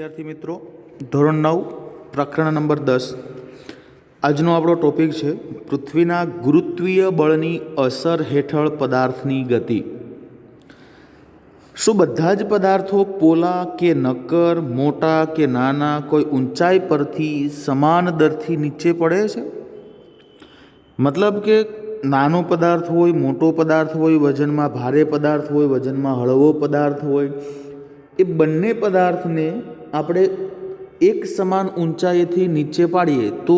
વિદ્યાર્થી મિત્રો, ધોરણ 9 પ્રકરણ નંબર 10 આજનો આપણો ટોપિક છે પૃથ્વીના ગુરુત્વીય બળની અસર હેઠળ પદાર્થની ગતિ। શું બધા જ પદાર્થો પોલા કે નક્કર, મોટા કે નાના કોઈ ઊંચાઈ પરથી સમાન દરથી નીચે પડે છે? મતલબ કે નાનો પદાર્થ હોય, મોટો પદાર્થ હોય, વજનમાં ભારે પદાર્થ હોય, વજનમાં હળવો પદાર્થ હોય, એ બંને પદાર્થને આપણે એક સમાન ઊંચાઈથી નીચે પાડીએ તો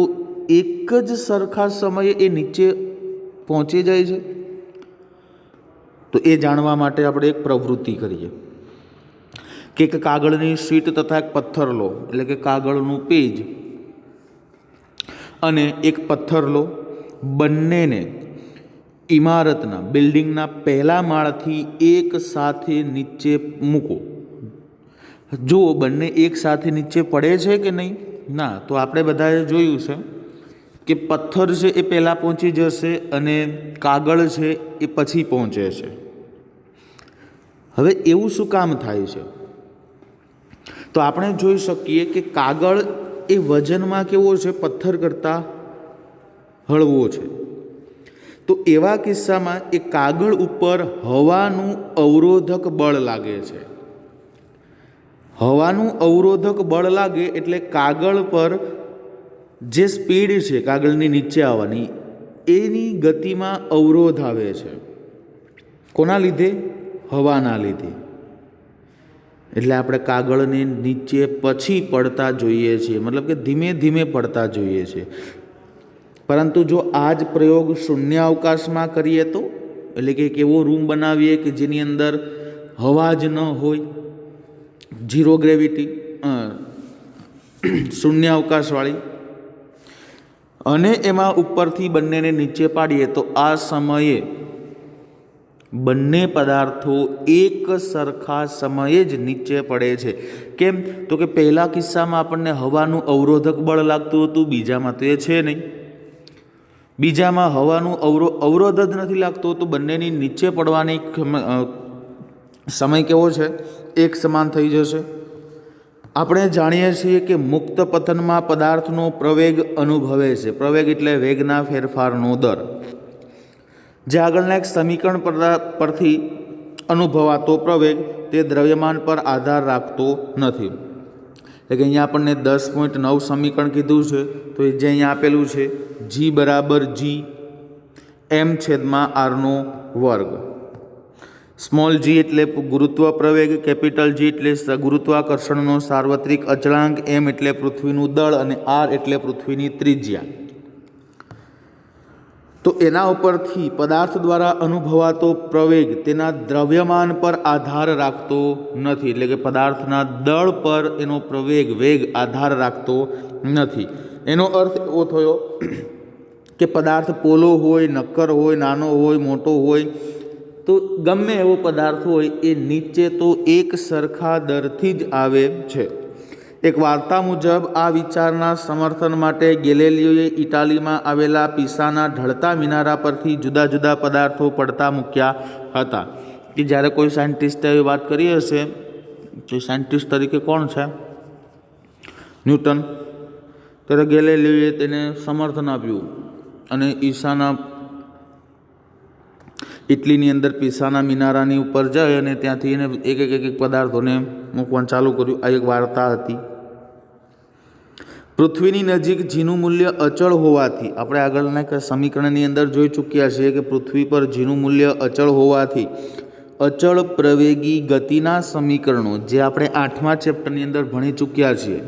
એક જ સરખા સમયે એ નીચે પહોંચી જાય છે। તો એ જાણવા માટે આપણે એક પ્રવૃત્તિ કરીએ કે એક કાગળની શીટ તથા એક પથ્થર લો, એટલે કે કાગળનું પેજ અને એક પથ્થર લો, બંનેને ઇમારતના બિલ્ડિંગના પહેલા માળથી એક સાથે નીચે મૂકો। જો બંને એક સાથે નીચે પડે છે કે નહીં? ના। તો આપણે બધાએ જોયું છે કે પથ્થર છે એ પહેલાં પહોંચી જશે અને કાગળ છે એ પછી પહોંચે છે। હવે એવું શું કામ થાય છે? તો આપણે જોઈ શકીએ કે કાગળ એ વજનમાં કેવો છે? પથ્થર કરતાં હળવો છે। તો એવા કિસ્સામાં એ કાગળ ઉપર હવાનું અવરોધક બળ લાગે છે। હવાનું અવરોધક બળ લાગે એટલે કાગળ પર જે સ્પીડ છે કાગળની નીચે આવવાની, એની ગતિમાં અવરોધ આવે છે। કોના લીધે? હવાના લીધે। એટલે આપણે કાગળને નીચે પછી પડતા જોઈએ છીએ, મતલબ કે ધીમે ધીમે પડતા જોઈએ છે। પરંતુ જો આ જ પ્રયોગ શૂન્ય અવકાશમાં કરીએ તો, એટલે કે એક એવો રૂમ બનાવીએ કે જેની અંદર હવા જ ન હોય, ઝીરો ગ્રેવિટી, શૂન્ય અવકાશવાળી, અને એમાં ઉપરથી બંનેને નીચે પાડીએ તો આ સમયે બંને પદાર્થો એક સરખા સમયે જ નીચે પડે છે। કેમ? તો કે પહેલા કિસ્સામાં આપણને હવાનું અવરોધક બળ લાગતું હતું, બીજામાં તો એ છે નહીં। બીજામાં હવાનું અવરોધ જ નથી લાગતો, તો બંનેની નીચે પડવાની સમય કેવો છે? એક સમાન થઈ જશે। આપણે જાણીએ છીએ કે મુક્ત પતનમાં પદાર્થનો પ્રવેગ અનુભવે છે। પ્રવેગ એટલે વેગના ફેરફારનો દર, જે આગળના એક સમીકરણ પરથી અનુભવાતો પ્રવેગ તે દ્રવ્યમાન પર આધાર રાખતો નથી। એટલે કે અહીંયા આપણને 10.9 સમીકરણ કીધું છે, તો એ જે અહીંયા આપેલું છે G બરાબર G m/r²। સ્મોલ g એટલે ગુરુત્વ પ્રવેગ, કેપિટલ G એટલે ગુરુત્વાકર્ષણનો સાર્વત્રિક અચળાંક, m એટલે પૃથ્વીનું દળ અને r એટલે પૃથ્વીની ત્રિજ્યા। તો એના ઉપરથી પદાર્થ દ્વારા અનુભવાતો પ્રવેગ તેના દ્રવ્યમાન પર આધાર રાખતો નથી, એટલે કે પદાર્થના દળ પર એનો વેગ આધાર રાખતો નથી। એનો અર્થ એવો થયો કે પદાર્થ પોલો હોય, નક્કર હોય, નાનો હોય, મોટો હોય, તો ગમે એવો પદાર્થ હોય એ નીચે તો એક સરખા દરથી જ આવે છે। એક વાર્તા મુજબ આ વિચારના સમર્થન માટે ગેલેલિયોએ ઇટાલીમાં આવેલા પિસાના ઢળતા મિનારા પરથી જુદા જુદા પદાર્થો પડતા મૂક્યા હતા। કે જ્યારે કોઈ સાયન્ટિસ્ટે એવી વાત કરી હશે, તો સાયન્ટિસ્ટ તરીકે કોણ છે? ન્યૂટન। ત્યારે ગેલેલિયોએ તેને સમર્થન આપ્યું અને ઇટલીની અંદર પિસાના મિનારાની ઉપર જાય અને ત્યાંથી એને એક પદાર્થોને મૂકવાનું ચાલુ કર્યું। આ એક વાર્તા હતી। પૃથ્વીની નજીક જીનું મૂલ્ય અચળ હોવાથી, આપણે આગળના એક સમીકરણની અંદર જોઈ ચૂક્યા છીએ કે પૃથ્વી પર જીનું મૂલ્ય અચળ હોવાથી અચળ પ્રવેગી ગતિના સમીકરણો, જે આપણે 8મા ચેપ્ટરની અંદર ભણી ચૂક્યા છીએ,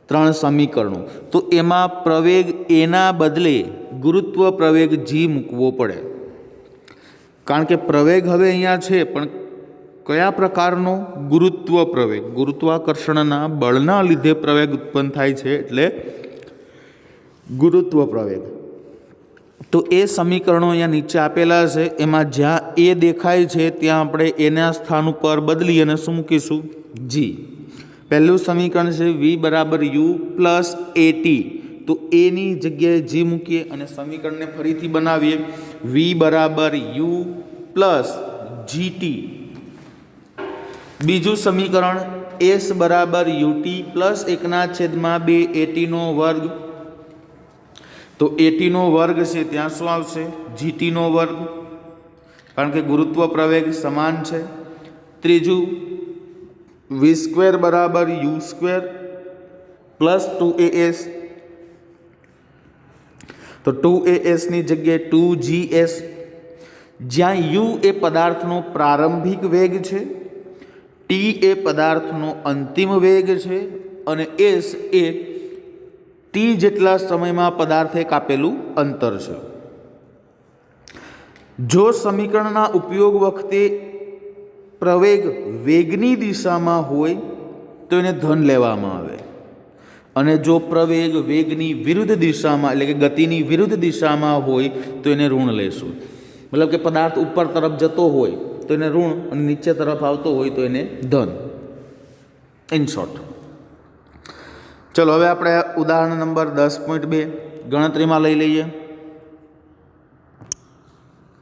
3 સમીકરણો, તો એમાં પ્રવેગ એના બદલે ગુરુત્વ પ્રવેગ G મૂકવો પડે। કારણ કે પ્રવેગ હવે અહીંયા છે, પણ કયા પ્રકારનો? ગુરુત્વ પ્રવેગ, ગુરુત્વાકર્ષણના બળના લીધે પ્રવેગ ઉત્પન્ન થાય છે, એટલે ગુરુત્વ પ્રવેગ। તો એ સમીકરણો અહીંયા નીચે આપેલા છે, એમાં જ્યાં એ દેખાય છે ત્યાં આપણે એના સ્થાન ઉપર બદલી અને શું મૂકીશું? G। પહેલું સમીકરણ છે V બરાબર U પ્લસ AT, તો એની જગ્યાએ G મૂકીએ અને સમીકરણને ફરીથી બનાવીએ V બરાબર U પ્લસ GT। બીજું સમીકરણ એસ બરાબર યુટી પ્લસ 1/2 એટીનો વર્ગ. તો એટીનો વર્ગ છે ત્યાં શું આવશે? જીટીનો વર્ગ, કારણ કે ગુરુત્વ પ્રવેગ સમાન છે. ત્રીજું v² બરાબર u² પ્લસ 2as. તો 2as ની જગ્યાએ 2gs, જ્યાં u એ પદાર્થનો પ્રારંભિક વેગ છે, t એ પદાર્થનો અંતિમ વેગ છે અને s એ t જેટલા સમયમાં પદાર્થે કાપેલું અંતર છે. જો સમીકરણના ઉપયોગ વખતે પ્રવેગ વેગની દિશામાં હોય તો એને ધન લેવામાં આવે, અને જો પ્રવેગ વેગની વિરુદ્ધ દિશામાં એટલે કે ગતિની વિરુદ્ધ દિશામાં હોય તો એને ઋણ લેશું. મતલબ કે પદાર્થ ઉપર તરફ જતો હોય તો એને ઋણ અને નીચે તરફ આવતો હોય તો એને ધન. In short. ચલો હવે આપણે ઉદાહરણ નંબર 10.2 ગણતરીમાં લઈ લઈએ.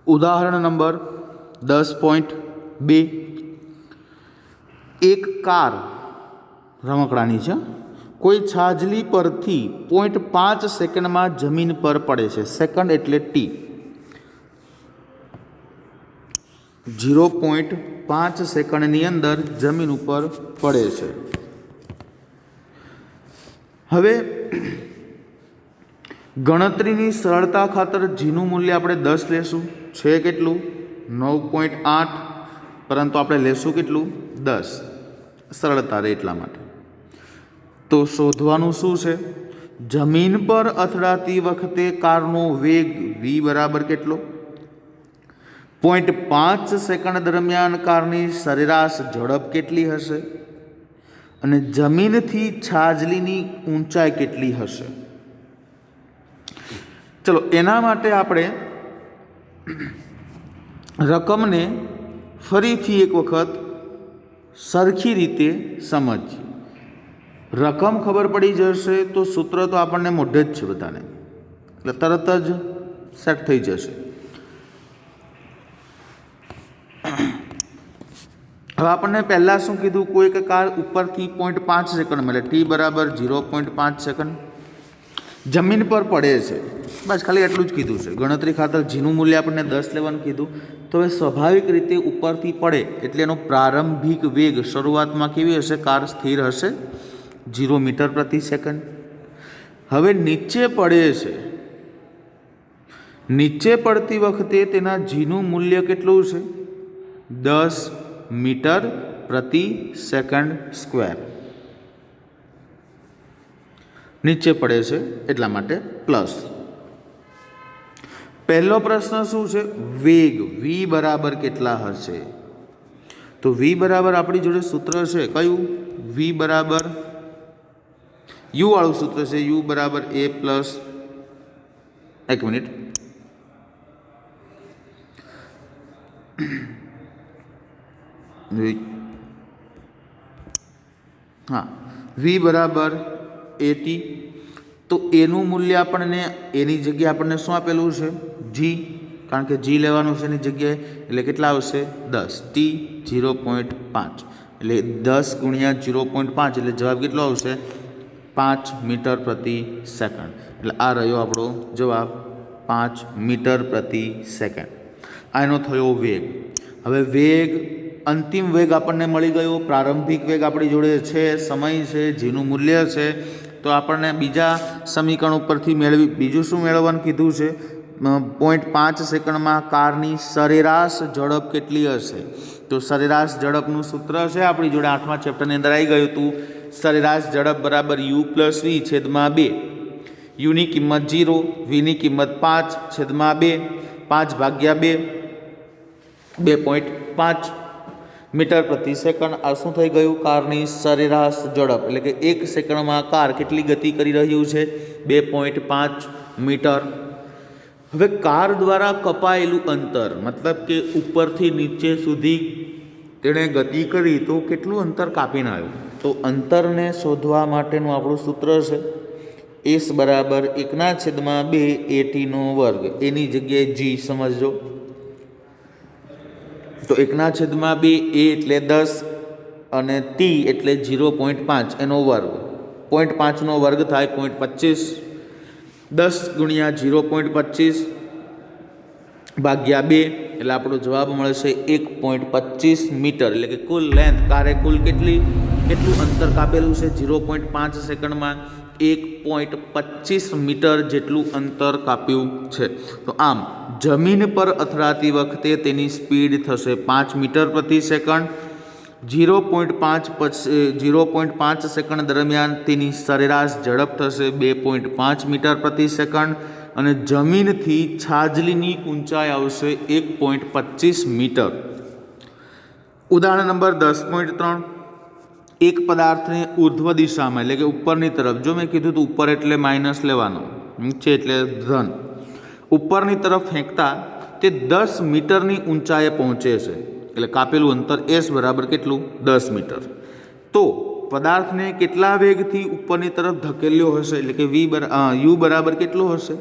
ઉદાહરણ નંબર 10.2. એક કાર રમકડાની છે, કોઈ છાજલી પરથી 0.5 સેકન્ડમાં જમીન પર પડે છે. સેકન્ડ એટલે ટી. 0.5 સેકન્ડની અંદર જમીન ઉપર પડે છે. હવે ગણતરીની સરળતા ખાતર જીનું મૂલ્ય આપણે 10 લેશું. છે કેટલું? 9.8, પરંતુ આપણે લેશું કેટલું? 10. સરળતા રહે એટલા માટે. તો શોધવાનું શું છે? જમીન પર અથડાતી વખતે કારનો વેગ v બરાબર કેટલો? 0.5 સેકન્ડ દરમિયાન કારની સરેરાશ ઝડપ કેટલી હશે? અને જમીનથી છાજલીની ઊંચાઈ કેટલી હશે? ચલો એના માટે આપણે રકમને ફરીથી એક વખત સરખી રીતે સમજીએ. રકમ ખબર પડી જશે તો સૂત્ર તો આપણને મોઢે જ છે બધાને, એટલે તરત જ સેટ થઈ જશે. હવે આપણને પહેલાં શું કીધું? કોઈક કાર ઉપરથી 0.5 સેકન્ડ એટલે t બરાબર 0.5 સેકન્ડ જમીન પર પડે છે. બસ ખાલી એટલું જ કીધું છે. ગણતરી ખાતર જીનું મૂલ્ય આપણને 10 લેવાનું કીધું. તો હવે સ્વાભાવિક રીતે ઉપરથી પડે એટલે એનો પ્રારંભિક વેગ શરૂઆતમાં કેવી હશે? કાર સ્થિર હશે, 0 મીટર પ્રતિ સેકન્ડ. હવે નીચે પડે છે, નીચે પડતી વખતે તેના જીનું મૂલ્ય કેટલું છે? 10 મીટર પ્રતિ સેકન્ડ સ્ક્વેર. નીચે પડે છે એટલા માટે પ્લસ. પહેલો પ્રશ્ન શું છે? વેગ v બરાબર કેટલા હશે? તો v બરાબર આપણી જોડે સૂત્ર છે કયું? v બરાબર u વાળું સૂત્ર છે. u બરાબર a પ્લસ, એક મિનિટ, હા, v બરાબર at. તો એનું મૂલ્ય આપણને એની જગ્યાએ આપણને શું આપેલું છે? g, કારણ કે g લેવાનું છે એની જગ્યાએ, એટલે કેટલા આવશે? 10. t 0.5 એટલે 10 ગુણ્યા 0.5 એટલે જવાબ કેટલો આવશે? 5 મીટર પ્રતિ સેકન્ડ. એટલે આ રહ્યો આપણો જવાબ, 5 મીટર પ્રતિ સેકન્ડ. આ એનો થયો વેગ. હવે વેગ, અંતિમ વેગ આપણને મળી ગયો, પ્રારંભિક વેગ આપણી જોડે છે, સમય છે, જીનું મૂલ્ય છે. તો આપણને બીજા સમીકરણ ઉપરથી બીજું શું મેળવવાનું કીધું છે? 0.5 સેકન્ડમાં કારની સરેરાશ ઝડપ કેટલી હશે? તો સરેરાશ ઝડપનું સૂત્ર છે આપણી જોડે 8મા ચેપ્ટરની અંદર આવી ગયું હતું. સરેરાશ ઝડપ બરાબર u પ્લસ v છેદમાં 2. યુની કિંમત 0, વીની કિંમત 5 છેદમાં 2, 5 ભાગ્યા 2, 2.5 મીટર પ્રતિ સેકન્ડ. આ શું થઈ ગયું? કારની સરેરાશ ઝડપ, એટલે કે 1 સેકન્ડમાં કાર કેટલી ગતિ કરી રહ્યું છે? 2.5 મીટર. હવે કાર દ્વારા કપાયેલું અંતર, મતલબ કે ઉપરથી નીચે સુધી તેણે ગતિ કરી તો કેટલું અંતર કાપીને આવ્યું? તો અંતરને શોધવા માટેનું આપણું સૂત્ર છે s બરાબર 1/2 at નો વર્ગ. એની જગ્યાએ g સમજજો. તો 1/2 a એટલે 10, અને ટી એટલે 0.5 એનો વર્ગ, 0.5નો વર્ગ થાય 0.25, 10 ગુણ્યા 0.25 ભાગ્યા 2 એટલે આપણો જવાબ મળશે 1.25 મીટર. એટલે કે કુલ લેન્થ કારે કુલ કેટલું અંતર કાપેલું છે 0.5 સેકન્ડમાં 1.25 મીટર જેટલું અંતર કાપ્યું છે. તો આમ જમીન પર અથડાતી વખતે તેની સ્પીડ થશે 5 મીટર પ્રતિ સેકન્ડ. 0.5 સેકન્ડ દરમિયાન તેની સરેરાશ ઝડપ થશે 2.5 મીટર પ્રતિ સેકન્ડ અને જમીનથી છાજલીની ઊંચાઈ આવશે 1.25 મીટર. ઉદાહરણ નંબર 10.3. એક પદાર્થને ઉર્ધ્વ દિશામાં એટલે કે ઉપરની તરફ, જો મેં કીધું તો ઉપર એટલે માઇનસ લેવાનો, નીચે એટલે ધન, ઉપરની તરફ ફેંકતા તે 10 મીટરની ઊંચાઈએ પહોંચે છે. એટલે કાપેલું અંતર એસ બરાબર કેટલું 10 મીટર. તો પદાર્થને કેટલા વેગથી ઉપરની તરફ ધકેલ્યો હશે એટલે કે યુ બરાબર કેટલો હશે?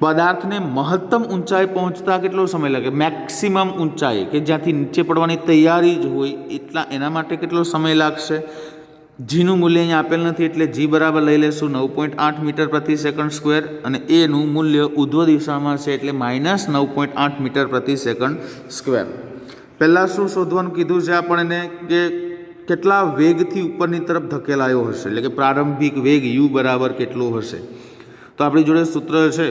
પદાર્થને મહત્તમ ઊંચાઈ પહોંચતા કેટલો સમય લાગે? મેક્સિમમ ઊંચાઈ કે જ્યાંથી નીચે પડવાની તૈયારી જ હોય એના માટે કેટલો સમય લાગશે? જીનું મૂલ્ય અહીંયા આપેલ નથી એટલે જી બરાબર લઈ લેશું 9.8 મીટર પ્રતિ સેકન્ડ સ્ક્વેર અને એનું મૂલ્ય ઉધ્વ દિશામાં છે એટલે -9.8 મીટર પ્રતિ સેકન્ડ સ્ક્વેર. પહેલાં શું શોધવાનું કીધું છે આપણને કે કેટલા વેગથી ઉપરની તરફ ધકેલાયો હશે એટલે કે પ્રારંભિક વેગ યુ બરાબર કેટલો હશે. તો આપણી જોડે સૂત્ર છે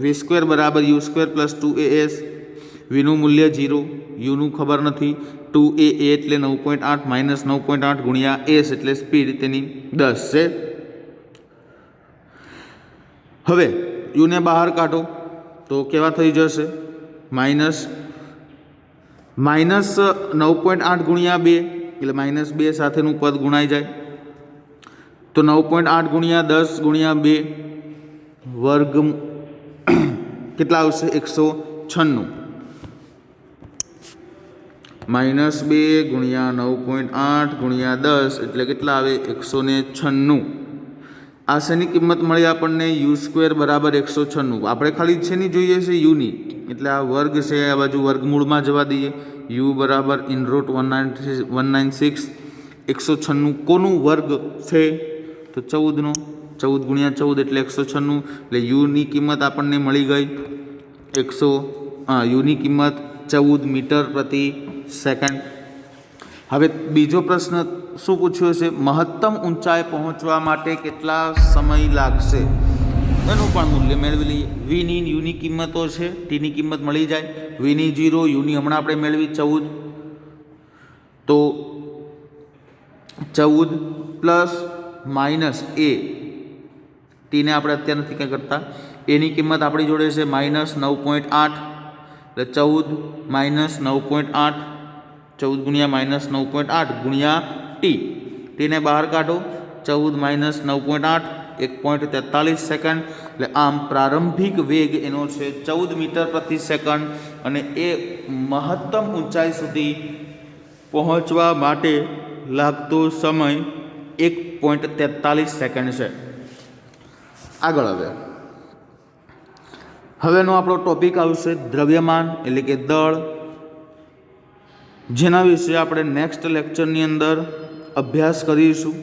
v² બરાબર u² + 2as. વીનું મૂલ્ય 0, યુનું ખબર નથી, 2a એટલે 9.8 - 9.8 ગુણ્યા એસ એટલે સ્પીડ તેની 10 છે. હવે યુને બહાર કાઢો તો કેવા થઈ જશે? -9.8 ગુણ્યા 2 એટલે -2 સાથેનું પદ ગુણાઈ જાય તો 9.8 ગુણ્યા 10 ગુણ્યા 2 વર્ગ કેટલા આવશે? 196. -2 ગુણ્યા 9.8 ગુણ્યા 10 એટલે કેટલા આવે? 196. આ શેની કિંમત મળી આપણને? u² બરાબર 196. આપણે ખાલી શેની જોઈએ છે? યુની. એટલે આ વર્ગ છે આ બાજુ વર્ગમૂળમાં જવા દઈએ. u બરાબર √196. 196 કોનું વર્ગ છે? તો 14નો. 14 ગુણ્યા 14 એટલે 196. એટલે યુની કિંમત આપણને મળી ગઈ યુની કિંમત 14 મીટર પ્રતિ સેકન્ડ. હવે બીજો પ્રશ્ન શું પૂછ્યો છે? મહત્તમ ઊંચાઈ પહોંચવા માટે કેટલા સમય લાગશે એનું પણ મૂલ્ય મેળવી લઈએ. વીની યુની કિંમતો છે, ટીની કિંમત મળી જાય. વીની 0, યુની હમણાં આપણે મેળવી 14, તો 14 પ્લસ માઇનસ એ, ટીને આપણે અત્યારે નથી કંઈ કરતા, એની કિંમત આપણી જોડે છે -9.8 એટલે 14 - 9.8, 14 ગુણ્યા -9.8 ગુણ્યા ટીને બહાર કાઢો 14 - 9.8 1.43 સેકન્ડ. એટલે આમ પ્રારંભિક વેગ એનો છે 14 મીટર પ્રતિ સેકન્ડ અને એ મહત્તમ ઊંચાઈ સુધી પહોંચવા માટે લાગતો સમય 1.43 સેકન્ડ છે. આગળ હવેનો આપણો ટોપિક આવશે દ્રવ્યમાન એટલે કે દળ, જેના વિશે આપણે નેક્સ્ટ લેક્ચરની અંદર અભ્યાસ કરીશું.